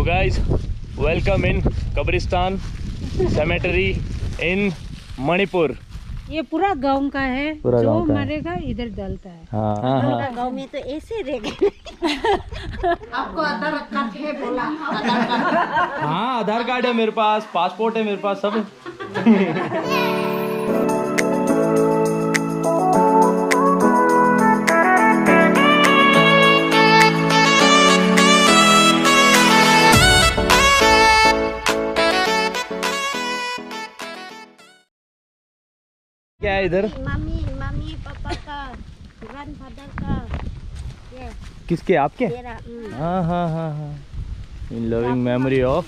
So guys, welcome in Kabristan Cemetery in Manipur. ये पूरा गांव का है, जो मरेगा इधर डलता है। हाँ। गांव में तो ऐसे रह गए। आपको आधार कार्ड है बोला? हाँ, आधार कार्ड है मेरे पास, पासपोर्ट है मेरे पास, सब क्या है इधर? मम्मी पापा का, ग्रैंडफादर का। किसके? आपके? हाँ हाँ हाँ हाँ। In loving memory of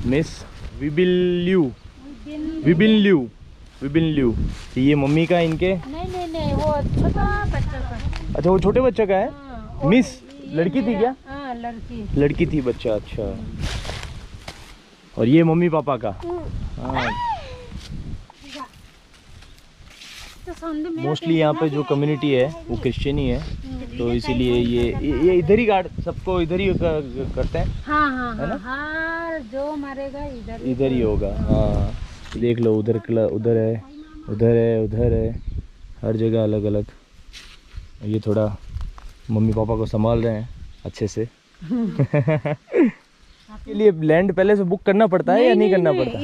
miss Vibin ल्यू। ये मम्मी का, इनके? नहीं, वो छोटा बच्चा का। अच्छा, वो छोटे बच्चे का है। मिस लड़की थी क्या? हाँ, लड़की थी बच्चा। अच्छा, और ये मम्मी पापा का। हाँ, मोस्टली यहाँ पे जो कम्युनिटी है वो क्रिश्चियन ही है, तो इसीलिए ये इधर ही सबको इधर ही करते हैं। हाँ, है ना? हाँ, जो मरेगा इधर ही होगा। हाँ, देख लो, उधर है, हर जगह अलग अलग। ये थोड़ा मम्मी पापा को संभाल रहे हैं अच्छे से। के लिए लैंड पहले से बुक करना पड़ता है या नहीं करना पड़ता?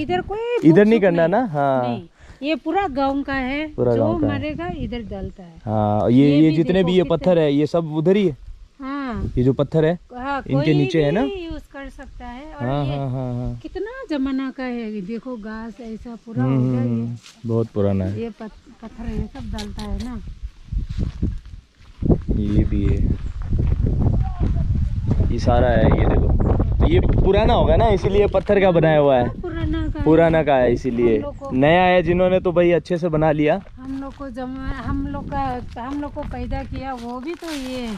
इधर नहीं करना ना। हाँ, ये पूरा गांव का है, जो मरेगा इधर डलता है। हाँ, ये जितने भी ये पत्थर है ये सब उधर ही है। हाँ, ये जो पत्थर है, हाँ, इनके नीचे है ना? यूज कर सकता है। और हाँ, ये हाँ। कितना जमाना का है, देखो घास ऐसा पूरा हो गया ये। बहुत पुराना है। ये पत्थर ये सब डालता है ना। ये भी है, ये सारा है, ये देखो। तो ये पुराना होगा ना, इसीलिए पत्थर का बनाया हुआ है। पुराना का है इसीलिए। नया है जिन्होंने तो भाई अच्छे से बना लिया। हम लोग को पैदा किया वो भी तो ये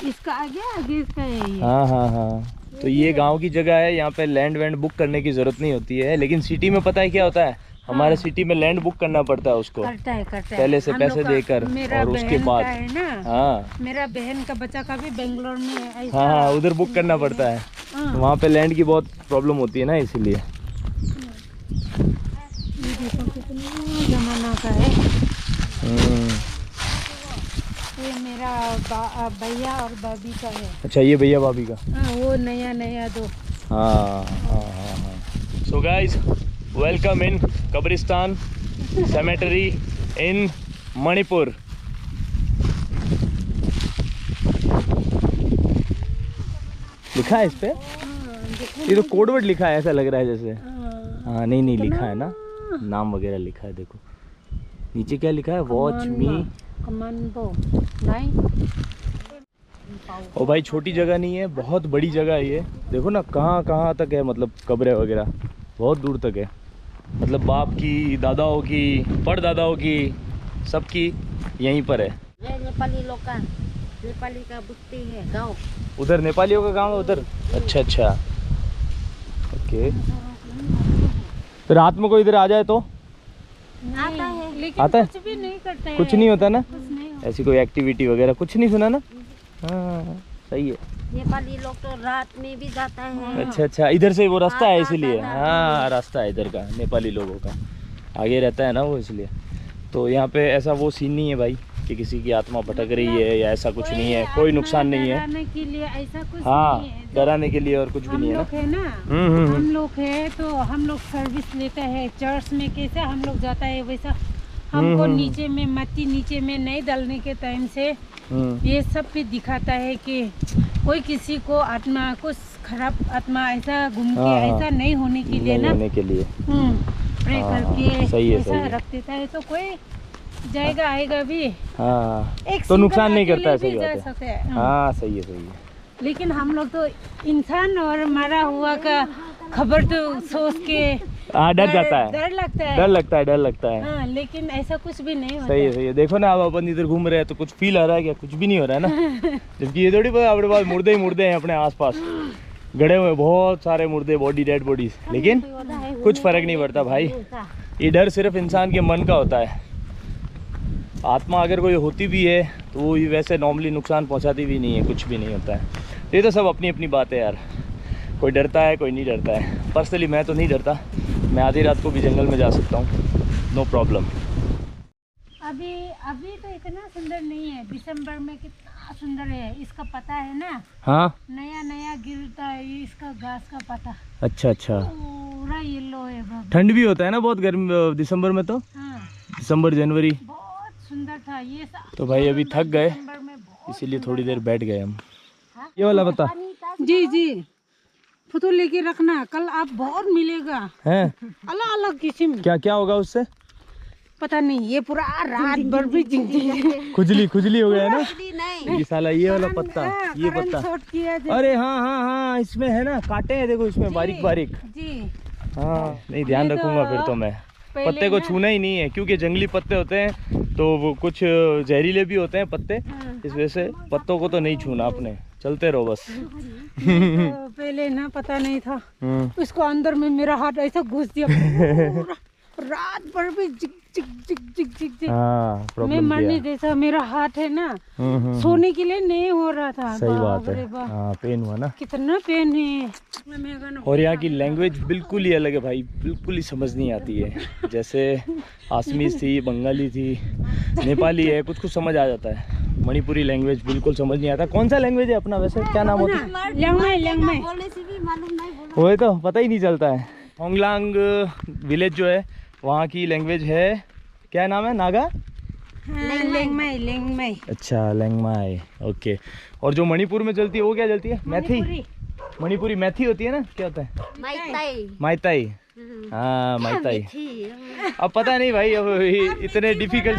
इसका आगे इसका है ये। हाँ। तो ये गांव की जगह है, यहाँ पे लैंड वैंड बुक करने की जरूरत नहीं होती है। लेकिन सिटी में पता है क्या होता है? हमारे सिटी में लैंड बुक करना पड़ता है उसको। करता है पहले से पैसे देकर, और उसके बाद। हाँ, मेरा बहन का बच्चा का भी बेंगलोर में ऐसा। हाँ, उधर बुक करना पड़ता है। तो वहाँ पे लैंड की बहुत प्रॉब्लम होती है ना, इसीलिए। जमाना का है। ये मेरा भैया और भाभी का है। अच्छा, ये भैया भाभी का। हाँ, वो नया दो। हाँ। सो गाइस, वेलकम इन कब्रिस्तान सेमेटरी इन मणिपुर। लिखा है इस पे? ये तो कोड वर्ड लिखा है, ऐसा लग रहा है जैसे। हाँ, नहीं लिखा है ना, नाम वगैरह लिखा है। देखो नीचे क्या लिखा है? वॉच मी। ओ भाई, छोटी जगह नहीं है, बहुत बड़ी जगह है ये। देखो ना, कहाँ तक है, मतलब कब्रें वगैरह बहुत दूर तक है। मतलब बाप की, दादाओं की, परदादाओं की, सबकी यहीं पर है। नेपाली लोग का, नेपाली का बस्ती है गाँव। उधर नेपालियों का गाँव है उधर। अच्छा। ओके। तो रात में कोई इधर आ जाए तो आता है, लेकिन आता है? कुछ भी नहीं करता है। कुछ नहीं होता ना, कुछ नहीं होता। ऐसी कोई एक्टिविटी वगैरह कुछ नहीं सुना ना। हाँ, सही है। नेपाली लोग तो रात में भी जाता है। अच्छा, इधर से वो रास्ता है इसीलिए। हाँ, रास्ता है इधर का, नेपाली लोगों का आगे रहता है ना वो, इसलिए। तो यहाँ पे ऐसा वो सीन नहीं है भाई कि किसी की आत्मा भटक रही है या ऐसा कुछ नहीं है, कोई नुकसान नहीं है। डराने के लिए ऐसा कुछ हाँ, नहीं है। डराने के लिए और कुछ भी नहीं है ना। हम लोग है तो हम लोग सर्विस लेते हैं चर्च में। कैसे हम लोग जाता है वैसा हमको नीचे में मट्टी नीचे में नहीं डालने के टाइम से ये सब भी दिखाता है कि कोई किसी को आत्मा, कुछ खराब आत्मा ऐसा घूम के ऐसा नहीं होने के लिए ना, होने के लिए प्रे करके सही है, ऐसा रख देता है तो कोई जाएगा आएगा भी। हाँ, एक तो नुकसान नहीं करता है। सही सही बात है। हाँ, सही है। लेकिन हम लोग तो इंसान और मरा हुआ का खबर तो सोच के डर जाता है, डर लगता है। हाँ, लेकिन ऐसा कुछ भी नहीं होता। सही है। देखो ना, अब अपन इधर घूम रहे हैं तो कुछ फील आ रहा है क्या? कुछ भी नहीं हो रहा है ना। जबकि ये थोड़ी पता, अपने पास मुर्दे हैं अपने आसपास गड़े हुए, बहुत सारे मुर्दे, डेड बॉडीज, लेकिन कुछ फर्क नहीं पड़ता भाई। ये डर सिर्फ इंसान के मन का होता है। आत्मा अगर कोई होती भी है तो वो वैसे नॉर्मली नुकसान पहुंचाती भी नहीं है, कुछ भी नहीं होता है। ये तो सब अपनी अपनी बात है यार। कोई डरता है कोई नहीं डरता है। पर्सनली मैं तो नहीं डरता, मैं आधी रात को भी जंगल में जा सकता हूँ, नो प्रॉब्लम। अभी तो इतना सुंदर नहीं है, दिसंबर में कितना सुंदर है। इसका पता है ना, हाँ नया नया गिरता है ये इसका घास का पता। अच्छा अच्छा, पूरा येलो है बाबा। ठंड भी होता है ना बहुत गर्मी दिसंबर में, तो हाँ, दिसंबर जनवरी। बहुत सुंदर था ये सब। तो भाई अभी थक गए दिसंबर में बहुत इसीलिए थोड़ी देर बैठ गए हम। हाँ? ये वाला बता जी जी, फोटो लेके रखना, कल आप बहुत मिलेगा है, अलग अलग किस्म। क्या क्या होगा उससे पता नहीं, ये पूरा रात भर भी खुजली खुजली हो गया है ना नहीं ये साला, ये वाला पत्ता, ये पत्ता। अरे हाँ हाँ हाँ, इसमें है ना कांटे हैं, देखो इसमें बारीक बारीक। जी हाँ नहीं, ध्यान रखूंगा फिर तो मैं। पत्ते को छूना ही नहीं है, क्योंकि जंगली पत्ते होते हैं तो वो कुछ जहरीले भी होते हैं पत्ते, इस वजह से पत्तों को तो नहीं छूना अपने, चलते रहो बस। तो पहले ना पता नहीं था, उसको अंदर में मेरा हाथ ऐसा घुस दिया, पूरा रात भर भी जिक जिक जिक जिक जिक जिक। हाँ मैं प्रॉब्लम मरने जैसा मेरा हाथ है ना, सोने के लिए नहीं हो रहा था। सही बात रे है, बाप, हाँ पेन हुआ ना। कितना पेन है। और यहाँ की लैंग्वेज बिल्कुल ही अलग है भाई, बिल्कुल ही समझ नहीं आती है। जैसे आसमीज थी, बंगाली थी, नेपाली है, कुछ कुछ समझ आ जाता है। मणिपुरी लैंग्वेज बिल्कुल समझ नहीं आता। कौन सा लैंग्वेज है अपना वैसे, क्या नाम होता है? लंगमाई। बोलने से भी मालूम नहीं बोला। वही तो पता ही नहीं चलता है। होंगलांग विलेज जो है वहाँ की लैंग्वेज है, क्या नाम है? नागा? लेंगमाई। अच्छा लेंगमाई, ओके। और जो मणिपुर में चलती है वो क्या चलती है? मैथी। मणिपुरी मैथी होती है ना, क्या होता है? माइताई। हाँ माइताई। अब पता नहीं भाई, अब इतने डिफिकल्ट।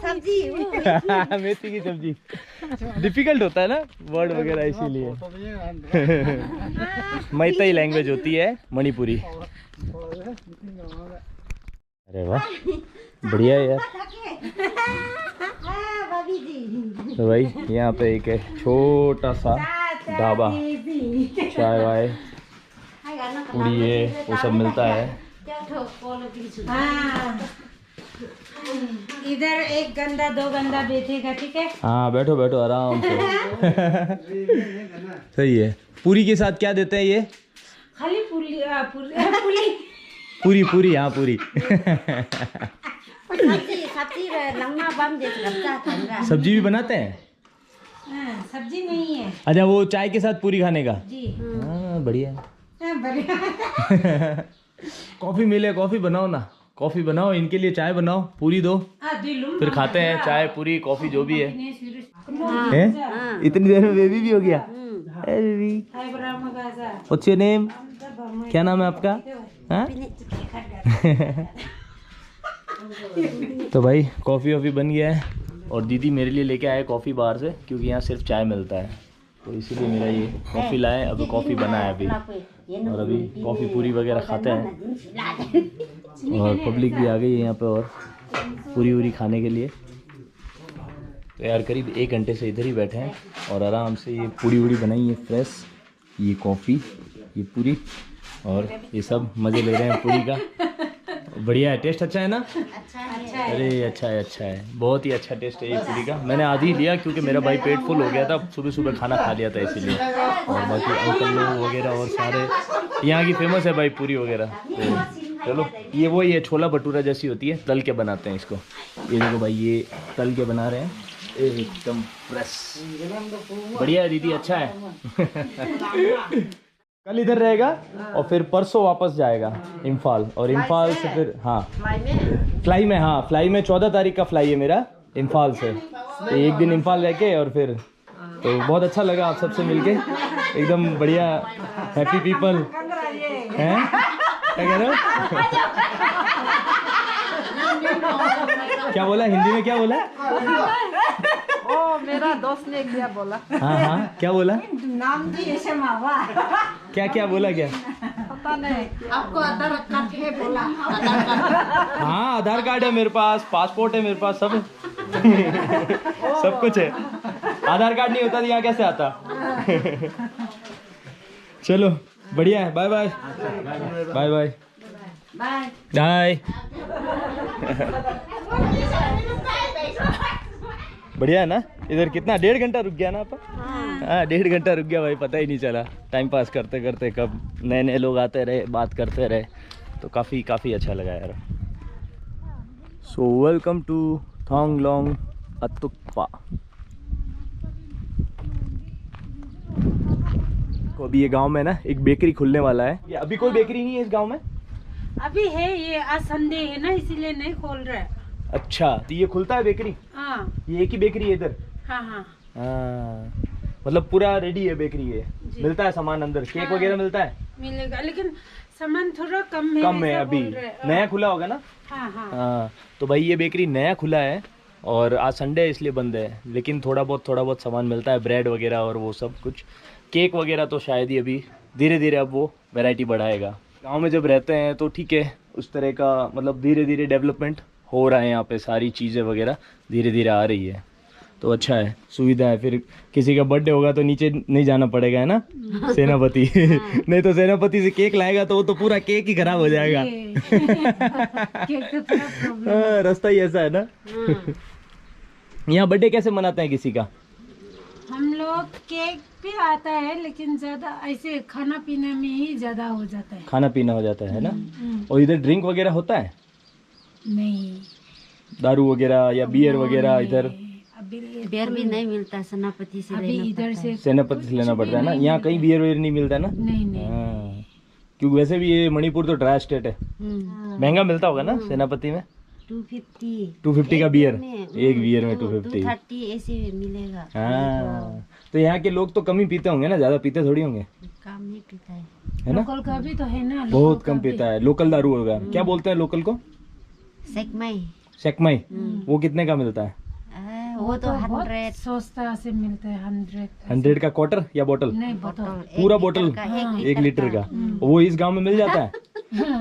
सब्जी मेथी की सब्जी डिफिकल्ट होता है ना वर्ड वगैरह, इसीलिए। मैताई लैंग्वेज होती है मणिपुरी। अरे वाह बढ़िया है यार। तो भाई यहाँ पे एक है छोटा सा ढाबा, चाय वाय पूड़ी है वो सब मिलता है। इधर एक गंदा दो गंदा बैठेगा, ठीक है? हाँ बैठो बैठो आराम से। सही है। पूरी के साथ क्या देते हैं ये? खाली पूरी पूरी हाँ पूरी। सब्जी भी बनाते हैं? सब्जी नहीं है। अच्छा वो चाय के साथ पूरी खाने का? जी हाँ बढ़िया। बढ़िया। कॉफी मिले, कॉफी बनाओ ना, कॉफी बनाओ, इनके लिए चाय बनाओ, पूरी दो, फिर खाते हैं चाय पूरी कॉफी जो भी है। हैं? इतनी देर में बेबी भी हो गया? Baby what's your name? क्या नाम है आपका? हाँ? तो भाई कॉफ़ी वॉफ़ी बन गया है और दीदी मेरे लिए लेके आए कॉफ़ी बाहर से, क्योंकि यहाँ सिर्फ चाय मिलता है, तो इसीलिए मेरा ये कॉफ़ी लाए। अभी कॉफ़ी बना है अभी, और अभी कॉफ़ी पूरी वगैरह खाते हैं। और पब्लिक भी आ गई है यहाँ पे और पूरी वूरी खाने के लिए। तो यार करीब 1 घंटे से इधर ही बैठे हैं और आराम से ये पूरी वूरी बनाई है फ्रेश, ये कॉफ़ी, ये पूरी, और ये सब मज़े ले रहे हैं पूरी का। बढ़िया है, टेस्ट अच्छा है ना? अच्छा है। अरे अच्छा है, बहुत ही अच्छा टेस्ट है ये पूरी का। मैंने आधी लिया क्योंकि मेरा भाई पेट फुल हो गया था, सुबह सुबह खाना खा लिया था इसीलिए। और बाकी अंकल लोग वगैरह और सारे यहाँ की फेमस है भाई पूरी वगैरह। तो चलो ये वही है, छोला भटूरा जैसी होती है, तल के बनाते हैं इसको। ये देखो भाई ये तल के बना रहे हैं एकदम फ्रेश। बढ़िया है दीदी, अच्छा है। कल इधर रहेगा और फिर परसों वापस जाएगा इम्फाल, और इम्फाल से फिर हाँ फ्लाई में, हाँ फ्लाई में 14 तारीख का फ्लाई है मेरा इम्फाल से। तो एक दिन इम्फाल रह के और फिर, तो बहुत अच्छा लगा आप सबसे मिलके, एकदम बढ़िया हैप्पी पीपल हैं। क्या कह रहे हो? क्या बोला हिंदी में, क्या बोला? ओ मेरा दोस्त ने क्या बोला? हाँ क्या बोला? नाम भी ऐसे मावा। क्या बोला क्या? पता नहीं। आपको आधार कार्ड है बोला? हाँ आधार कार्ड है मेरे पास, पासपोर्ट है मेरे पास, सब सब कुछ है। आधार कार्ड नहीं होता तो यहाँ कैसे आता? चलो बढ़िया है, bye bye bye bye bye. बढ़िया है ना? इधर कितना 1.5 घंटा रुक गया ना आप? हाँ 1.5 घंटा रुक गया भाई, पता ही नहीं चला। टाइम पास करते करते कब नए नए लोग आते रहे, बात करते रहे, तो काफ़ी अच्छा लगा यार। सो वेलकम टू थोंगलोंग अतुक्पा। तो अभी ये गांव में ना एक बेकरी खुलने वाला है। ये अभी कोई बेकरी नहीं है इस गांव में? अभी है, ये आज संडे है ना, इसीलिए नहीं खोल रहा है। अच्छा, तो ये खुलता है बेकरी? हाँ ये एक ही बेकरी है इधर? हाँ हाँ हाँ, मतलब पूरा रेडी है बेकरी है, मिलता है सामान अंदर, केक वगैरह मिलता है? मिलेगा, लेकिन सामान थोड़ा कम है। कम है ऐसा अभी, बोल रहे हैं। नया खुला होगा ना? हाँ हाँ हाँ, तो भाई ये बेकरी नया खुला है और आज संडे है इसलिए बंद है, लेकिन थोड़ा बहुत सामान मिलता है, ब्रेड वगैरह और वो सब कुछ। केक वगैरह तो शायद ही अभी धीरे धीरे अब वो वैरायटी बढ़ाएगा। गांव में जब रहते हैं तो ठीक है, उस तरह का मतलब धीरे धीरे डेवलपमेंट हो रहा है यहाँ पे, सारी चीज़ें वगैरह धीरे धीरे आ रही है, तो अच्छा है, सुविधा है। फिर किसी का बर्थडे होगा तो नीचे नहीं जाना पड़ेगा, है ना सेनापति। नहीं तो सेनापति से केक लाएगा तो वो तो पूरा केक ही खराब हो जाएगा। केक तो थोड़ा प्रॉब्लम। रास्ता ही ऐसा है ना। यहाँ बर्थडे कैसे मनाते हैं किसी का? हम लोग केक भी आता है, लेकिन ज्यादा ऐसे खाना पीने में ही ज्यादा हो जाता है। खाना पीना हो जाता है ना। और इधर ड्रिंक वगैरह होता है? नहीं, दारू वगैरह या बियर वगैरह इधर? अभी बियर भी नहीं मिलता, सेनापति से अभी इधर से सेनापति से लेना पड़ता है ना। यहाँ कहीं बियर वेयर नहीं मिलता ना? नहीं नहीं। हाँ, क्योंकि वैसे भी ये मणिपुर तो ड्राई स्टेट है, महंगा मिलता होगा ना सेनापति में? 250 का बियर, एक बियर में 250 ऐसे मिलेगा। हाँ, तो यहाँ के लोग तो कम ही पीते होंगे ना, ज्यादा पीते थोड़ी होंगे, काम नहीं पीता है। है ना? लोकल का भी तो है ना, बहुत कम पीता है। लोकल दारू होगा, क्या बोलते हैं लोकल को? सेकमाई। सेकमाई। वो कितने का मिलता है? वो तो बहुत 100 सस्ता से मिलता है। 100 का क्वार्टर या बोतल? नहीं, बोतल पूरा बोतल 1 लीटर का। वो इस गांव में मिल जाता है?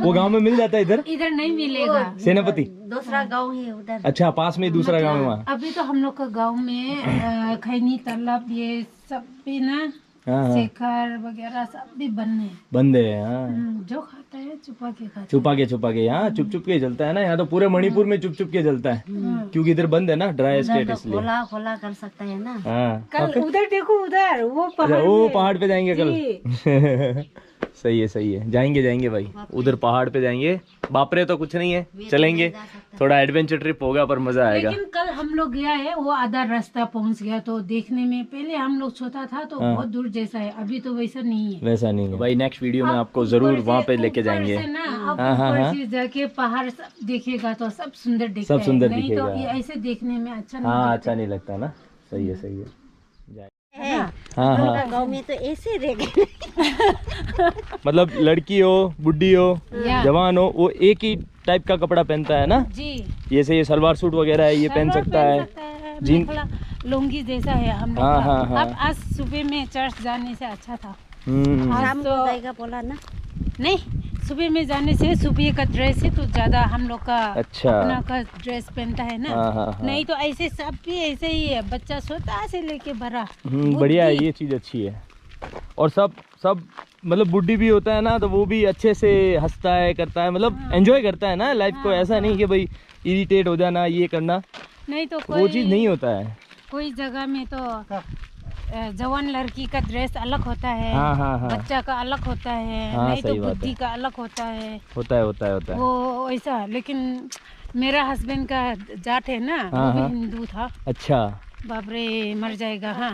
वो गांव में मिल जाता है, इधर इधर नहीं मिलेगा। सेनापति दूसरा गांव है उधर। अच्छा, पास में दूसरा गांव है वहाँ? अभी तो हम लोग का गांव में खैनी तालाब ये सब भी ना, हाँ, शेखर वगैरह सब भी बंद है। बंद है। हाँ, जो खाता है छुपा के खाता है। छुपा के यहाँ चुप के चलता है ना। यहाँ तो पूरे मणिपुर में चुप के चलता है, क्योंकि इधर बंद है ना, ड्राई स्टेट इसलिए। खोला कर सकता है ना। हाँ, कल उधर देखो, उधर वो पहाड़ वो पे। पहाड़ पे जाएंगे कल। सही है, जाएंगे भाई, उधर पहाड़ पे जाएंगे। बापरे तो कुछ नहीं है, चलेंगे, थोड़ा एडवेंचर ट्रिप होगा पर मजा आएगा। लेकिन कल हम लोग गया है, वो आधा रास्ता पहुंच गया, तो देखने में पहले हम लोग छोटा था तो बहुत दूर जैसा है, अभी तो वैसा नहीं है। वैसा नहीं है भाई, नेक्स्ट वीडियो में आपको जरूर वहाँ पे लेके जाएंगे। ऊपर से जाके पहाड़ सब देखेगा तो सब सुंदर दिखता सब सुंदर है, नहीं तो दिखेगा। ये ऐसे देखने में अच्छा नहीं हाँ, लगता अच्छा नहीं लगता ना। सही है है हाँ। गाँव में तो ऐसे रह गए। मतलब लड़की हो, बुढ़ी हो, या। जवान हो, वो एक ही टाइप का कपड़ा पहनता है ना। जी, जैसे ये सलवार सूट वगैरह है, ये पहन सकता है। जीन- मेखला लुंगी जैसा है हम लोग हाँ, का। हाँ, हाँ। अब आज सुबह में चर्च जाने से अच्छा था। हम्म, शाम को जाएगा बोला ना। नहीं, सुबह में जाने से सुबह का ड्रेस है तो ज्यादा हम लोग का अच्छा। अपना का ड्रेस पहनता है ना। हाँ, हाँ, हाँ। नहीं तो ऐसे सब भी ऐसे ही है, बच्चा छोटा से लेके बड़ा। बढ़िया है, ये चीज़ अच्छी है। और सब मतलब बुढ़ी भी होता है ना, तो वो भी अच्छे से हंसता है, करता है, मतलब एंजॉय करता है ना लाइफ को। ऐसा नहीं कि भाई इरिटेट हो जाना, ये करना, नहीं तो वो चीज़ नहीं होता है। कोई जगह में तो जवान लड़की का ड्रेस अलग होता है, हाँ। बच्चा का अलग होता है, हाँ, नहीं तो सही बात बुद्धि है। का अलग होता है। होता है। वो ऐसा, लेकिन मेरा हस्बैंड का जाट है ना, हाँ, वो भी हाँ। हिंदू था। अच्छा। बाप रे, मर जाएगा। हाँ,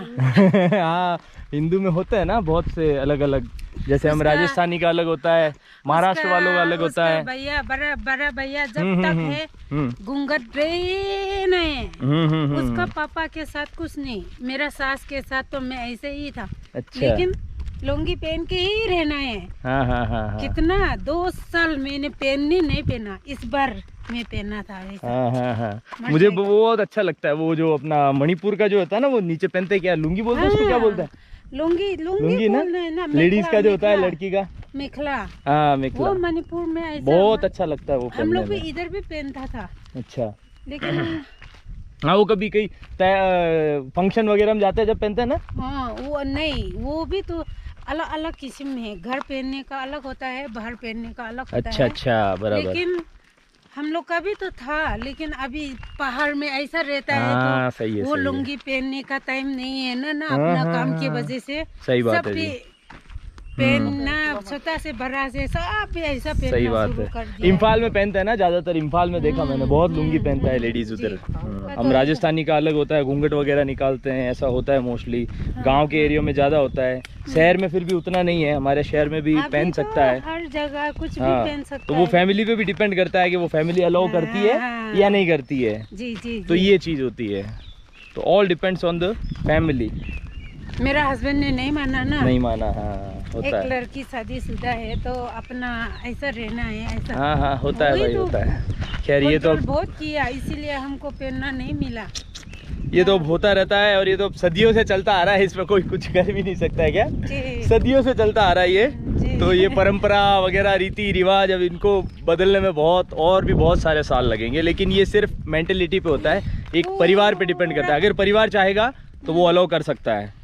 हाँ, हिंदू में होते हैं ना बहुत से अलग अलग, जैसे हम राजस्थानी का अलग होता है, महाराष्ट्र वालों का अलग होता है। भैया बड़ा भैया जब तक है घूंघट नहीं, उसका पापा के साथ कुछ नहीं, मेरा सास के साथ तो मैं ऐसे ही था। अच्छा। लेकिन लुंगी पहन के ही रहना है। हाँ। कितना 2 साल मैंने पहननी नहीं पहना, इस बार मैं पहना था ऐसा। हाँ। मुझे वो बहुत अच्छा लगता है, वो जो अपना मणिपुर का जो होता है ना, वो नीचे पहनते हैं, क्या लुंगी बोलते हैं उसको, क्या बोलते हैं? लुंगी ना, लेडीज का जो होता है, लड़की का मेखला। हाँ, मेखला। वो मणिपुर में ऐसा बहुत अच्छा लगता है वो हम लोग पहनने भी में। इधर भी पहनता था, अच्छा। लेकिन हाँ, वो कभी कहीं फंक्शन वगैरह में जाते हैं जब पहनते हैं ना। हाँ, वो नहीं, वो भी तो अलग अलग किस्म है। घर पहनने का अलग होता है, बाहर पहनने का अलग होता है। अच्छा, बराबर। लेकिन हम लोग का भी तो था, लेकिन अभी पहाड़ में ऐसा रहता हाँ, है सही है, तो वो सही है। लुंगी पहनने का टाइम नहीं है ना अपना काम की वजह से। सही बात सब है जी। भी पहनना छोटा से बड़ा से सब भी ऐसा सही पहनना बात शुरू है। कर दिया। इम्फाल में पहनता है ना ज्यादातर, इम्फाल में देखा मैंने बहुत लुंगी पहनता है लेडीज उधर। हम राजस्थानी का अलग होता है, घूंघट वगैरह निकालते हैं, ऐसा होता है मोस्टली। गांव के एरिया में ज्यादा होता है, शहर में फिर भी उतना नहीं है। हमारे शहर में भी अभी पहन तो सकता है। हर जगह कुछ भी हाँ, पहन सकता तो है। वो फैमिली पे भी डिपेंड करता है कि वो फैमिली अलाउ करती है हाँ। या नहीं करती है। जी जी तो जी। ये चीज होती है। तो all depends on the family. मेरा हस्बैंड ने नहीं माना ना। नहीं माना, हाँ एक होता है। लड़की शादीशुदा है तो अपना ऐसा रहना है, ऐसा। हाँ हाँ होता है वही भाई, तो होता है। खैर ये तो कंट्रोल बहुत किया, इसीलिए हमको पहनना नहीं मिला। ये तो होता रहता है, और ये तो सदियों से चलता आ रहा है, इसमें कोई कुछ कर भी नहीं सकता है क्या। जी सदियों से चलता आ रहा है ये। जी। तो ये परंपरा वगैरह, रीति रिवाज, अब इनको बदलने में बहुत और भी बहुत सारे साल लगेंगे। लेकिन ये सिर्फ मेंटेलिटी पे होता है, एक परिवार पे डिपेंड करता है। अगर परिवार चाहेगा तो वो अलाउ कर सकता है।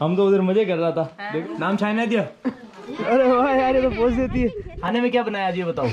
हम तो उधर मजे कर रहा था। देखो नाम चाइना दिया। अरे वाह यार, ये तो पोज देती है। खाने में क्या बनाया आज ये बताओ।